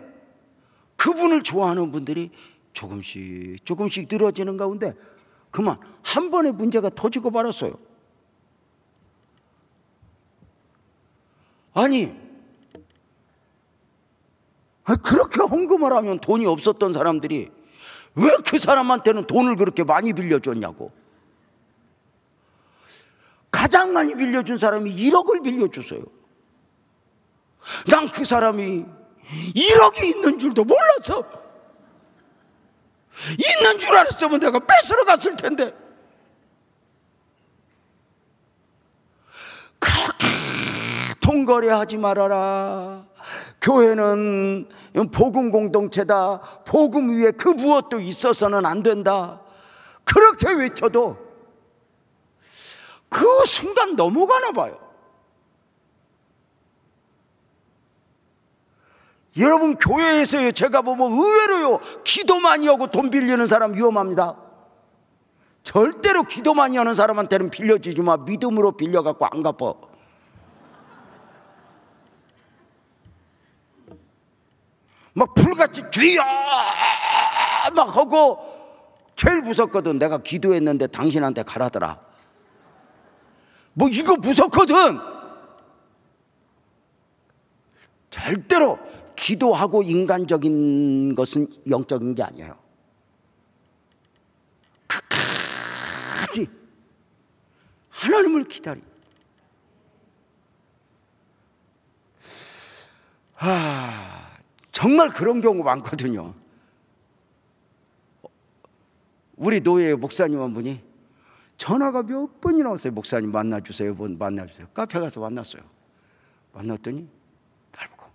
그분을 좋아하는 분들이 조금씩 늘어지는 가운데 그만 한 번에 문제가 터지고 말았어요. 아니, 그렇게 헌금을 하면 돈이 없었던 사람들이 왜 그 사람한테는 돈을 그렇게 많이 빌려줬냐고. 가장 많이 빌려준 사람이 1억을 빌려줬어요. 난 그 사람이 1억이 있는 줄도 몰랐어. 있는 줄 알았으면 내가 뺏으러 갔을 텐데. 그렇게 통거래하지 말아라. 교회는 복음 공동체다. 복음 위에 그 무엇도 있어서는 안 된다. 그렇게 외쳐도 그 순간 넘어가나 봐요. 여러분, 교회에서요, 제가 보면 의외로요, 기도 많이 하고 돈 빌리는 사람 위험합니다. 절대로 기도 많이 하는 사람한테는 빌려주지 마. 믿음으로 빌려갖고 안 갚아. 막 불같이 주여 막 하고, 제일 무섭거든. 내가 기도했는데 당신한테 가라더라. 뭐 이거 무섭거든. 절대로 기도하고 인간적인 것은 영적인 게 아니에요. 끝까지 하나님을 기다리. 정말 그런 경우 많거든요. 우리 노예 목사님 한 분이 전화가 몇 번이나 왔어요. 목사님 만나주세요. 만나주세요. 카페 가서 만났어요. 만났더니 날 보고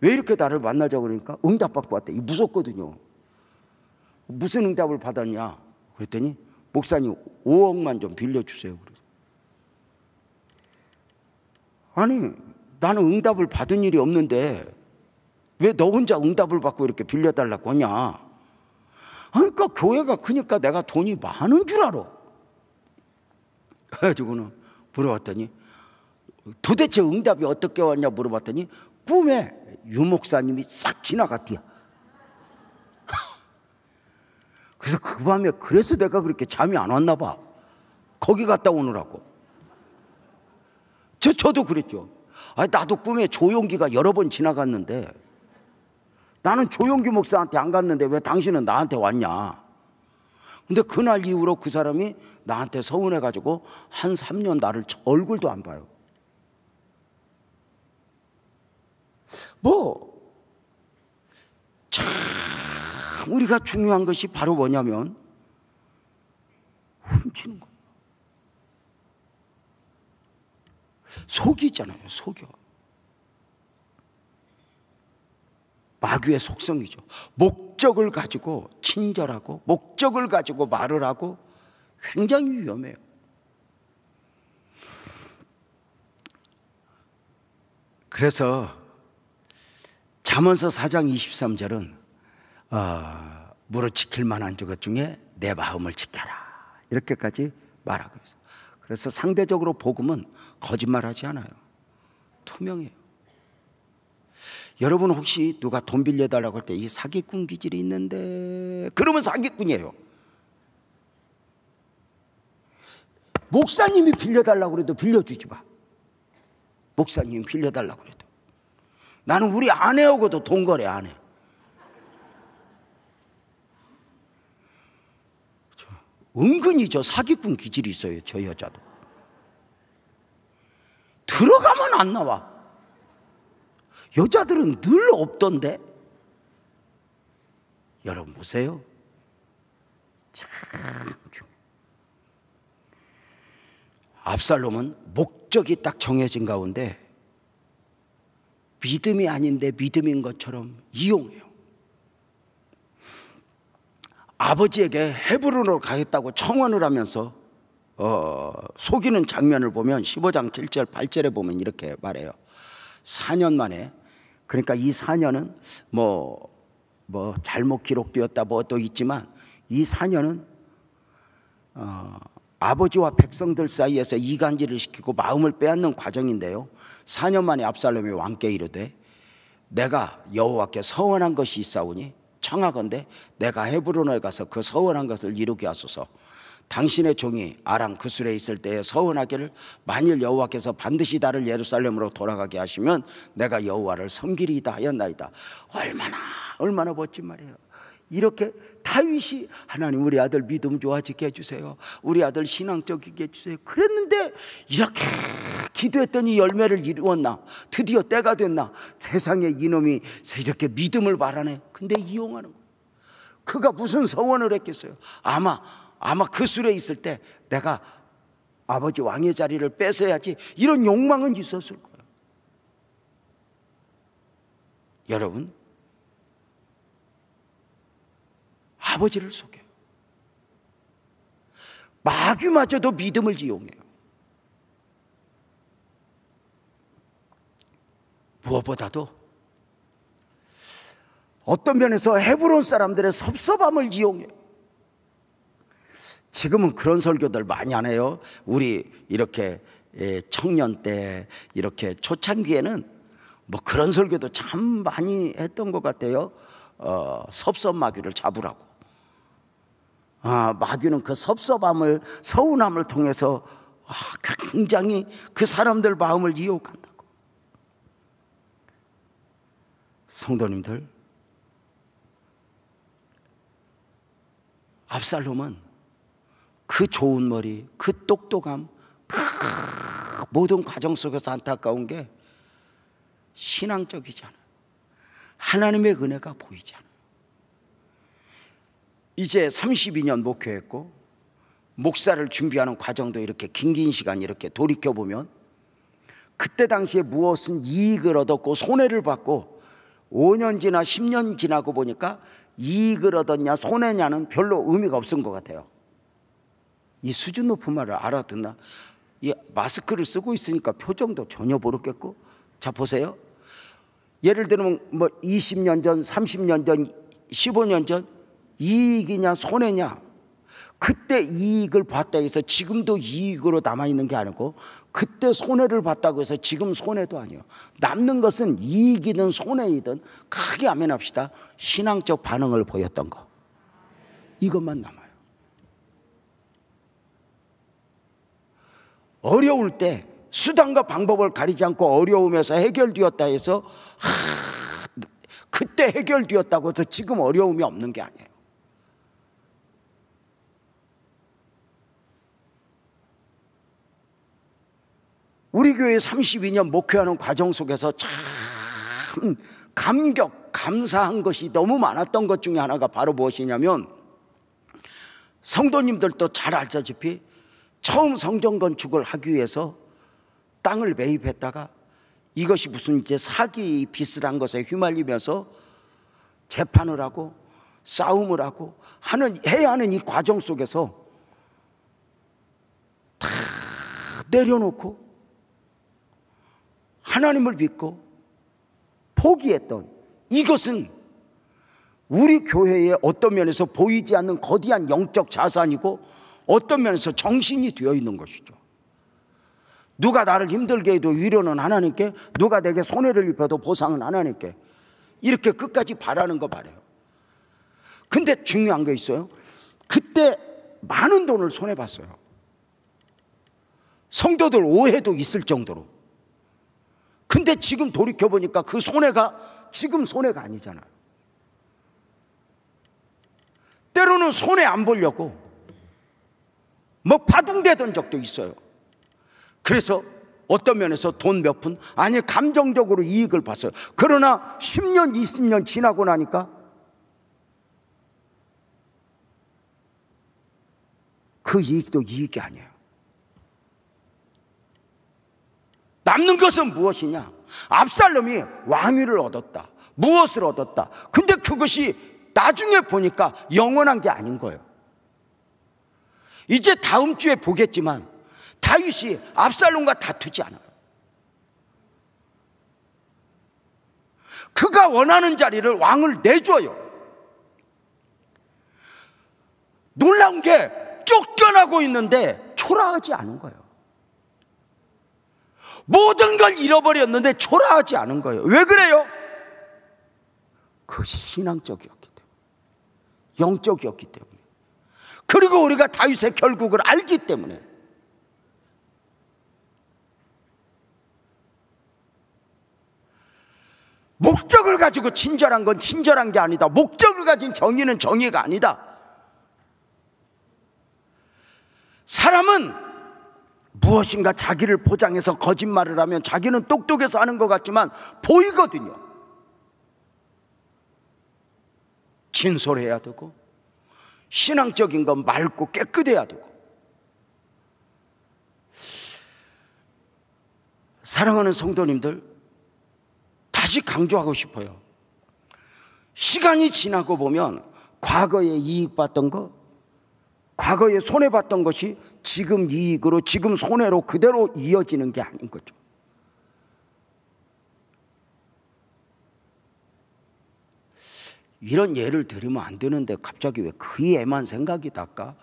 왜 이렇게 나를 만나자고 그러니까 응답받고 왔대. 무섭거든요. 무슨 응답을 받았냐 그랬더니 목사님 5억만 좀 빌려주세요. 아니, 나는 응답을 받은 일이 없는데 왜 너 혼자 응답을 받고 이렇게 빌려달라고 하냐. 그러니까 교회가 크니까 내가 돈이 많은 줄 알아. 그래가지고는 물어봤더니 도대체 응답이 어떻게 왔냐 물어봤더니 꿈에 유 목사님이 싹 지나갔대요. 그래서 그 밤에 그래서 내가 그렇게 잠이 안 왔나 봐. 거기 갔다 오느라고. 저도 그랬죠. 나도 꿈에 조용기가 여러 번 지나갔는데 나는 조용기 목사한테 안 갔는데 왜 당신은 나한테 왔냐. 근데 그날 이후로 그 사람이 나한테 서운해가지고 한 3년 나를 얼굴도 안 봐요. 참 우리가 중요한 것이 바로 뭐냐면 훔치는 거예요. 속이잖아요. 속여. 마귀의 속성이죠. 목적을 가지고 친절하고 목적을 가지고 말을 하고 굉장히 위험해요. 그래서 잠언서 4장 23절은 무릇 지킬 만한 것 중에 내 마음을 지켜라 이렇게까지 말하고 있어요. 그래서 상대적으로 복음은 거짓말하지 않아요. 투명해요. 여러분 혹시 누가 돈 빌려달라고 할 때 이 사기꾼 기질이 있는데 그러면 사기꾼이에요. 목사님이 빌려달라고 그래도 빌려주지 마. 목사님이 빌려달라고 그래도. 나는 우리 아내하고도 돈 거래 안 해. 은근히 저 사기꾼 기질이 있어요. 저 여자도. 들어가면 안 나와. 여자들은 늘 없던데. 여러분 보세요. 참 중요해요. 압살롬은 목적이 딱 정해진 가운데 믿음이 아닌데 믿음인 것처럼 이용해요. 아버지에게 헤브론으로 가겠다고 청원을 하면서 속이는 장면을 보면 15장 7절 8절에 보면 이렇게 말해요. 4년 만에, 그러니까 이 4년은 뭐 잘못 기록되었다 또 있지만 이 4년은 아버지와 백성들 사이에서 이간질을 시키고 마음을 빼앗는 과정인데요. 4년 만에 압살롬이 왕께 이르되 내가 여호와께 서원한 것이 있사오니 청하건대 내가 헤브론에 가서 그 서원한 것을 이루게 하소서. 당신의 종이 아람 그술에 있을 때에 서원하기를 만일 여호와께서 반드시 나를 예루살렘으로 돌아가게 하시면 내가 여호와를 섬기리이다 하였나이다. 얼마나 멋진 말이에요. 이렇게 다윗이 하나님 우리 아들 믿음 좋아지게 해주세요, 우리 아들 신앙적이게 해주세요 그랬는데 이렇게 기도했더니 열매를 이루었나, 드디어 때가 됐나, 세상에 이놈이 이렇게 믿음을 말하네. 근데 이용하는 거예요. 그가 무슨 서원을 했겠어요? 아마 그 술에 있을 때 내가 아버지 왕의 자리를 뺏어야지, 이런 욕망은 있었을 거예요. 여러분, 아버지를 속여요. 마귀마저도 믿음을 이용해요. 무엇보다도 어떤 면에서 헤브론 사람들의 섭섭함을 이용해요. 지금은 그런 설교들 많이 안 해요. 우리 이렇게 청년 때 이렇게 초창기에는 뭐 그런 설교도 참 많이 했던 것 같아요. 섭섭 마귀를 잡으라고. 마귀는 그 섭섭함을, 서운함을 통해서 굉장히 그 사람들 마음을 유혹한다고. 성도님들, 압살롬은 그 좋은 머리, 그 똑똑함, 모든 과정 속에서 안타까운 게 신앙적이잖아. 하나님의 은혜가 보이잖아. 이제 32년 목회했고 목사를 준비하는 과정도 이렇게 긴 시간 이렇게 돌이켜보면 그때 당시에 무엇은 이익을 얻었고 손해를 받고 5년 지나 10년 지나고 보니까 이익을 얻었냐 손해냐는 별로 의미가 없은 것 같아요. 이 수준 높은 말을 알아듣나? 이 마스크를 쓰고 있으니까 표정도 전혀 모르겠고. 자, 보세요. 예를 들면 20년 전, 30년 전, 15년 전 이익이냐 손해냐, 그때 이익을 봤다 해서 지금도 이익으로 남아있는 게 아니고 그때 손해를 봤다고 해서 지금 손해도 아니에요. 남는 것은 이익이든 손해이든 크게 아멘합시다. 신앙적 반응을 보였던 거, 이것만 남아요. 어려울 때 수단과 방법을 가리지 않고 어려움에서 해결되었다 해서 그때 해결되었다고 해서 지금 어려움이 없는 게 아니에요. 우리 교회 32년 목회하는 과정 속에서 참 감사한 것이 너무 많았던 것 중에 하나가 바로 무엇이냐면, 성도님들도 잘 알다시피 처음 성전 건축을 하기 위해서 땅을 매입했다가 이것이 무슨 이제 사기 비슷한 것에 휘말리면서 재판을 하고 싸움을 하고 해야 하는 이 과정 속에서 다 내려놓고 하나님을 믿고 포기했던 이것은 우리 교회의 어떤 면에서 보이지 않는 거대한 영적 자산이고 어떤 면에서 정신이 되어 있는 것이죠. 누가 나를 힘들게 해도 위로는 하나님께, 누가 내게 손해를 입혀도 보상은 하나님께, 이렇게 끝까지 바라는 거 바래요. 근데 중요한 게 있어요. 그때 많은 돈을 손해봤어요. 성도들 오해도 있을 정도로. 근데 지금 돌이켜보니까 그 손해가 지금 손해가 아니잖아요. 때로는 손해 안 보려고 바둥대던 적도 있어요. 그래서 어떤 면에서 돈 몇 푼, 아니 감정적으로 이익을 봤어요. 그러나 10년 20년 지나고 나니까 그 이익도 이익이 아니에요. 남는 것은 무엇이냐? 압살롬이 왕위를 얻었다. 무엇을 얻었다? 근데 그것이 나중에 보니까 영원한 게 아닌 거예요. 이제 다음 주에 보겠지만 다윗이 압살롬과 다투지 않아요. 그가 원하는 자리를 왕을 내줘요. 놀라운 게 쫓겨나고 있는데 초라하지 않은 거예요. 모든 걸 잃어버렸는데 초라하지 않은 거예요. 왜 그래요? 그것이 신앙적이었기 때문에, 영적이었기 때문에, 그리고 우리가 다윗의 결국을 알기 때문에. 목적을 가지고 친절한 건 친절한 게 아니다. 목적을 가진 정의는 정의가 아니다. 사람은 무엇인가 자기를 포장해서 거짓말을 하면 자기는 똑똑해서 하는 것 같지만 보이거든요. 진솔해야 되고, 신앙적인 건 맑고 깨끗해야 되고. 사랑하는 성도님들, 다시 강조하고 싶어요. 시간이 지나고 보면 과거에 이익봤던 거, 과거에 손해봤던 것이 지금 이익으로, 지금 손해로 그대로 이어지는 게 아닌 거죠. 이런 예를 들으면 안 되는데 갑자기 왜 그 예만 생각이 날까?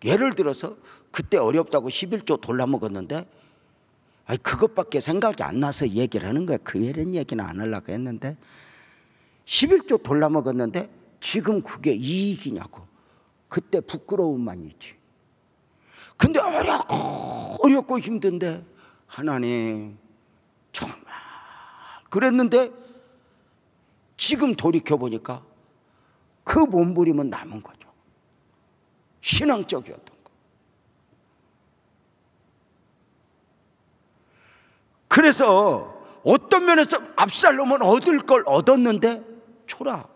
예를 들어서 그때 어렵다고 11조 돌려먹었는데, 아니 그것밖에 생각이 안 나서 얘기를 하는 거야. 그 예는 얘기는 안 하려고 했는데, 11조 돌려먹었는데 지금 그게 이익이냐고. 그때 부끄러움만 있지. 근데 어렵고 힘든데 하나님 정말 그랬는데 지금 돌이켜보니까 그 몸부림은 남은 거죠. 신앙적이었던 거. 그래서 어떤 면에서 압살롬은 얻을 걸 얻었는데 초라하고,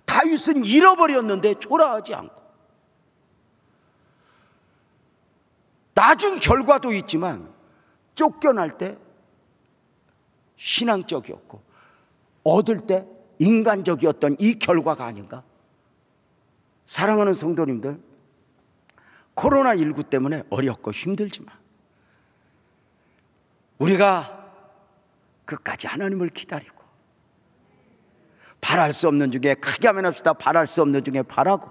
다윗은 잃어버렸는데 초라하지 않고, 나중 결과도 있지만 쫓겨날 때 신앙적이었고 얻을 때 인간적이었던 이 결과가 아닌가? 사랑하는 성도님들, 코로나19 때문에 어렵고 힘들지만 우리가 끝까지 하나님을 기다리고, 바랄 수 없는 중에 크게 하면 합시다. 바랄 수 없는 중에 바라고,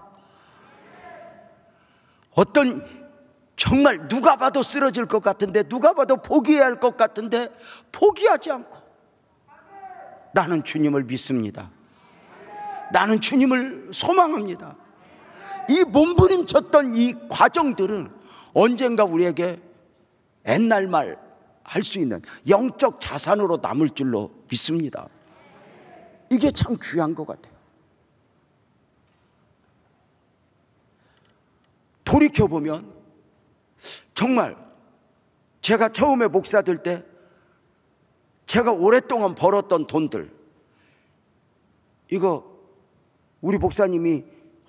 어떤 정말 누가 봐도 쓰러질 것 같은데, 누가 봐도 포기해야 할 것 같은데 포기하지 않고, 나는 주님을 믿습니다. 나는 주님을 소망합니다. 이 몸부림쳤던 이 과정들은 언젠가 우리에게 옛날 말 할 수 있는 영적 자산으로 남을 줄로 믿습니다. 이게 참 귀한 것 같아요. 돌이켜보면 정말 제가 처음에 목사 될 때 제가 오랫동안 벌었던 돈들, 이거 우리 목사님이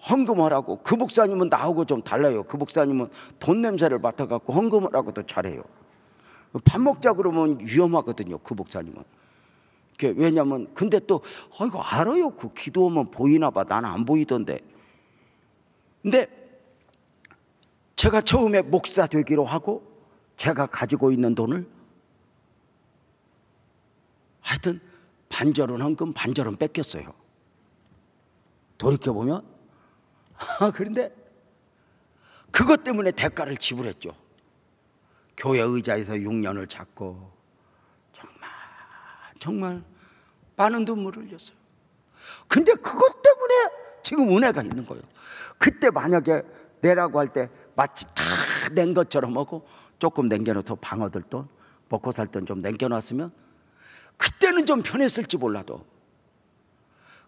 헌금하라고, 그 목사님은 나하고 좀 달라요. 그 목사님은 돈 냄새를 맡아갖고 헌금을 하고도 잘해요. 밥 먹자 그러면 위험하거든요, 그 목사님은. 왜냐면 근데 또 이거 알아요. 그 기도하면 보이나 봐. 나는 안 보이던데. 근데 제가 처음에 목사 되기로 하고 제가 가지고 있는 돈을 하여튼 반절은 헌금, 반절은 뺏겼어요. 돌이켜보면. 그런데 그것 때문에 대가를 지불했죠. 교회 의자에서 6년을 잡고 정말 많은 눈물을 흘렸어요. 근데 그것 때문에 지금 은혜가 있는 거예요. 그때 만약에 내라고 할 때 마치 다 낸 것처럼 하고 조금 남겨놓고 방어들 돈, 먹고 살 돈 좀 남겨놨으면 그때는 좀 편했을지 몰라도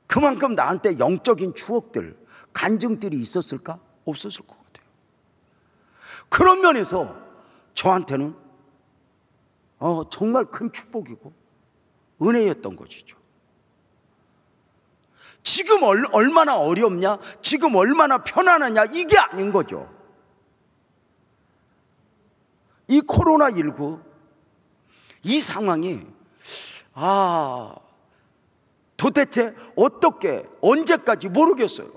그만큼 나한테 영적인 추억들, 간증들이 있었을까? 없었을 것 같아요. 그런 면에서 저한테는 정말 큰 축복이고 은혜였던 것이죠. 지금 얼마나 어렵냐, 지금 얼마나 편안하냐, 이게 아닌 거죠. 이 코로나19 이 상황이 도대체 어떻게 언제까지 모르겠어요.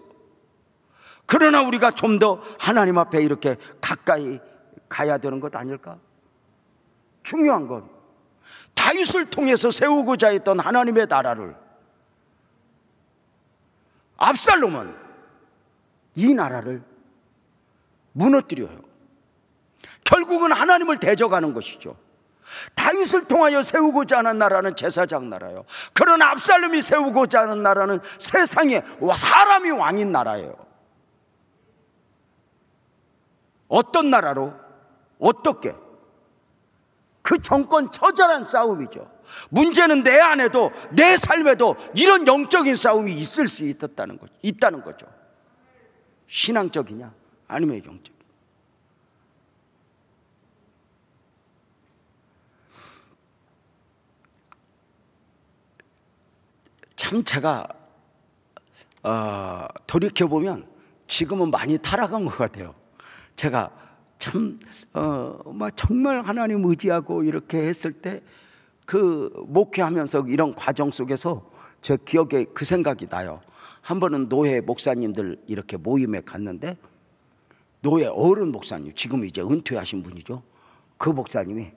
그러나 우리가 좀 더 하나님 앞에 이렇게 가까이 가야 되는 것 아닐까? 중요한 건 다윗을 통해서 세우고자 했던 하나님의 나라를 압살롬은 이 나라를 무너뜨려요. 결국은 하나님을 대적하는 것이죠. 다윗을 통하여 세우고자 하는 나라는 제사장 나라예요. 그러나 압살롬이 세우고자 하는 나라는 세상에 사람이 왕인 나라예요. 어떤 나라로? 어떻게? 그 정권 처절한 싸움이죠. 문제는 내 안에도 내 삶에도 이런 영적인 싸움이 있을 수 있다는 거죠. 신앙적이냐 아니면 영적이냐. 참 제가 돌이켜보면 지금은 많이 타락한 것 같아요. 제가 참 정말 하나님 의지하고 이렇게 했을 때 그 목회하면서 이런 과정 속에서 제 기억에 그 생각이 나요. 한 번은 노예 목사님들 이렇게 모임에 갔는데 노예 어른 목사님, 지금 이제 은퇴하신 분이죠. 그 목사님이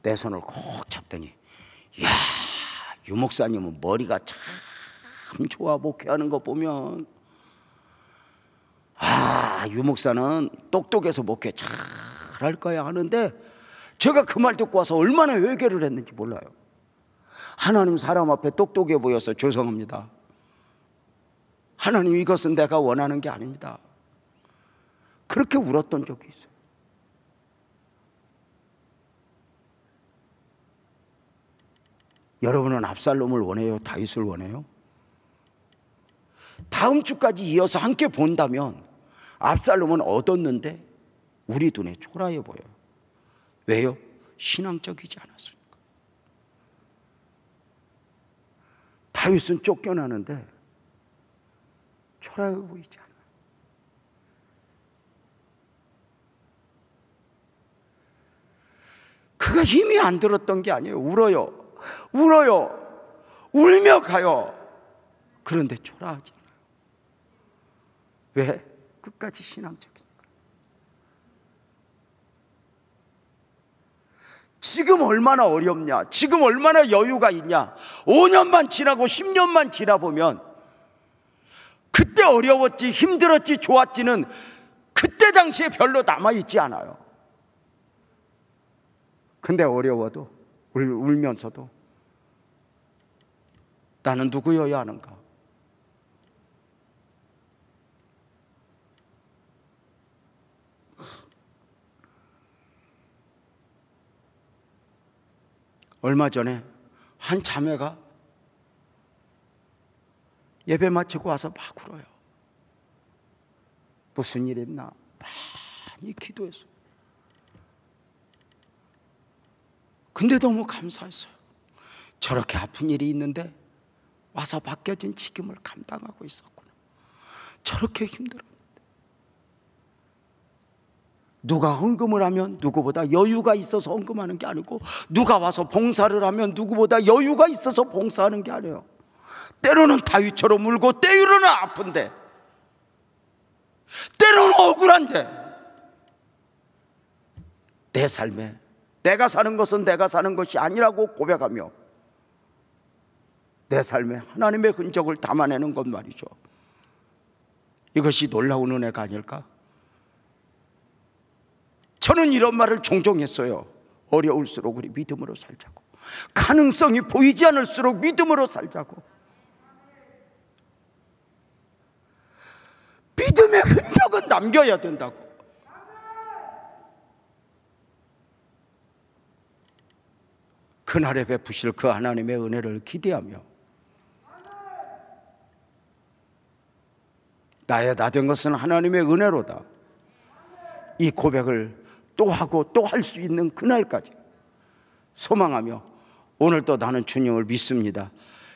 내 손을 꼭 잡더니, 이야, 유 목사님은 머리가 참 좋아. 목회하는 거 보면 유 목사는 똑똑해서 목회 잘 할 거야 하는데, 제가 그 말 듣고 와서 얼마나 회개를 했는지 몰라요. 하나님 사람 앞에 똑똑해 보여서 죄송합니다. 하나님, 이것은 내가 원하는 게 아닙니다. 그렇게 울었던 적이 있어요. 여러분은 압살롬을 원해요? 다윗을 원해요? 다음 주까지 이어서 함께 본다면 압살롬은 얻었는데 우리 눈에 초라해 보여요. 왜요? 신앙적이지 않았습니까? 다윗은 쫓겨나는데 초라해 보이지 않아요. 그가 힘이 안 들었던 게 아니에요. 울어요. 울며 가요. 그런데 초라하지 않아요. 왜? 끝까지 신앙적이니까. 지금 얼마나 어렵냐, 지금 얼마나 여유가 있냐. 5년만 지나고 10년만 지나보면 그때 어려웠지, 힘들었지, 좋았지는 그때 당시에 별로 남아있지 않아요. 근데 어려워도 울면서도 나는 누구여야 하는가? 얼마 전에 한 자매가 예배 마치고 와서 막 울어요. 무슨 일 있나? 많이 기도했어요. 근데 너무 감사했어요. 저렇게 아픈 일이 있는데 와서 맡겨진 책임을 감당하고 있었구나. 저렇게 힘들었는데. 누가 헌금을 하면 누구보다 여유가 있어서 헌금하는 게 아니고, 누가 와서 봉사를 하면 누구보다 여유가 있어서 봉사하는 게 아니에요. 때로는 다윗처럼 울고, 때로는 아픈데, 때로는 억울한데, 내 삶에 내가 사는 것은 내가 사는 것이 아니라고 고백하며 내 삶에 하나님의 흔적을 담아내는 것 말이죠. 이것이 놀라운 은혜가 아닐까? 저는 이런 말을 종종 했어요. 어려울수록 우리 믿음으로 살자고, 가능성이 보이지 않을수록 믿음으로 살자고. 믿음의 흔적은 남겨야 된다고. 그날에 베푸실 그 하나님의 은혜를 기대하며, 나의 나 된 것은 하나님의 은혜로다, 이 고백을 또 하고 또 할 수 있는 그날까지 소망하며, 오늘도 나는 주님을 믿습니다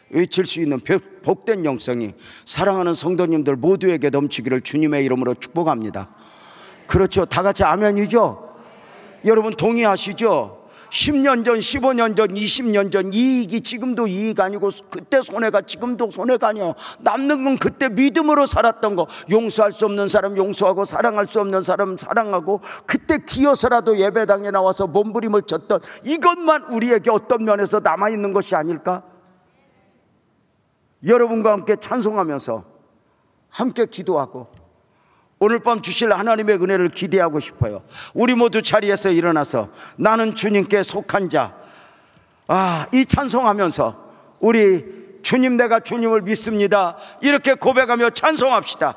외칠 수 있는 복된 영성이 사랑하는 성도님들 모두에게 넘치기를 주님의 이름으로 축복합니다. 그렇죠? 다 같이 아멘이죠? 여러분 동의하시죠? 10년 전, 15년 전, 20년 전 이익이 지금도 이익 아니고 그때 손해가 지금도 손해가 아니야. 남는 건 그때 믿음으로 살았던 거. 용서할 수 없는 사람 용서하고 사랑할 수 없는 사람 사랑하고 그때 기어서라도 예배당에 나와서 몸부림을 쳤던 이것만 우리에게 어떤 면에서 남아있는 것이 아닐까? 여러분과 함께 찬송하면서 함께 기도하고 오늘 밤 주실 하나님의 은혜를 기대하고 싶어요. 우리 모두 자리에서 일어나서 나는 주님께 속한 자, 이 찬송하면서 우리 주님, 내가 주님을 믿습니다 이렇게 고백하며 찬송합시다.